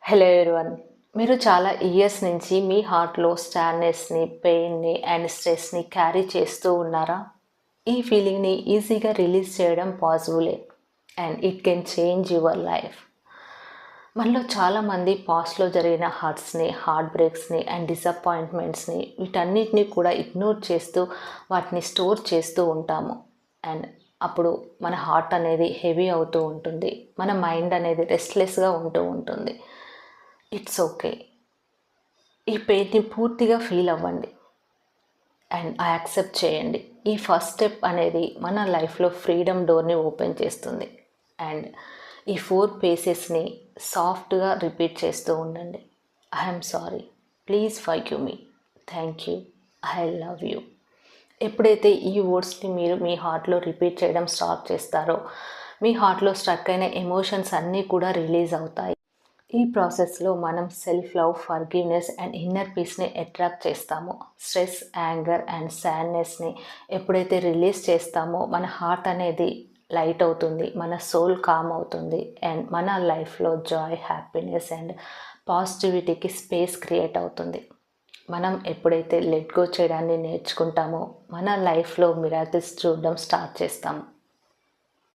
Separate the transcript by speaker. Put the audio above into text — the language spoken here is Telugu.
Speaker 1: Hello everyone. మీరు చాలా ఇయర్స్ నుంచి మీ హార్ట్‌లో సాడ్‌నెస్‌ని, పెయిన్‌ని అండ్ స్ట్రెస్‌ని క్యారీ చేస్తూ ఉన్నారా? ఈ ఫీలింగ్‌ని ఈజీగా రిలీజ్ చేయడం పాసిబులే and it can change your life. మనలో చాలామంది పాస్ట్‌లో జరిగిన హర్ట్స్‌ని, హార్ట్ బ్రేక్స్‌ని అండ్ డిసప్పాయింట్మెంట్స్‌ని వీటన్నిటిని కూడా ఇగ్నోర్ చేస్తూ వాటిని స్టోర్ చేస్తూ ఉంటాము. అండ్ అప్పుడు మన హార్ట్ అనేది హెవీ అవుతూ ఉంటుంది. మన మైండ్ అనేది రెస్ట్‌లెస్‌గా ఉంటూ ఉంటుంది. It's okay. ఈ పెయిన్‌ని పూర్తిగా ఫీల్ అవ్వండి అండ్ యాక్సెప్ట్ చేయండి. ఈ ఫస్ట్ స్టెప్ అనేది మన లైఫ్‌లో ఫ్రీడమ్ డోర్‌ని ఓపెన్ చేస్తుంది. అండ్ ఈ 4 పేసెస్‌ని సాఫ్ట్‌గా రిపీట్ చేస్తూ ఉండండి. I am sorry. Please forgive me. Thank you. I love you. ఎప్పుడైతే ఈ వర్డ్స్ని మీరు మీ హార్ట్‌లో రిపీట్ చేయడం స్టార్ట్ చేస్తారో, మీ హార్ట్‌లో స్ట్రక్ అయిన ఎమోషన్స్ అన్నీ కూడా రిలీజ్ అవుతాయి. ఈ ప్రాసెస్లో మనం self love, forgiveness and inner పీస్ని అట్రాక్ట్ చేస్తాము. స్ట్రెస్, యాంగర్ అండ్ సాడ్నెస్ని ఎప్పుడైతే రిలీజ్ చేస్తామో మన హార్ట్ అనేది లైట్ అవుతుంది, మన సోల్ కామ్ అవుతుంది అండ్ మన లైఫ్లో జాయ్, హ్యాపీనెస్ అండ్ పాజిటివిటీకి స్పేస్ క్రియేట్ అవుతుంది. మనం ఎప్పుడైతే లెట్ గో చేయడాన్ని నేర్చుకుంటామో మన లైఫ్లో మిరాకిల్స్ చూడడం స్టార్ట్ చేస్తాము.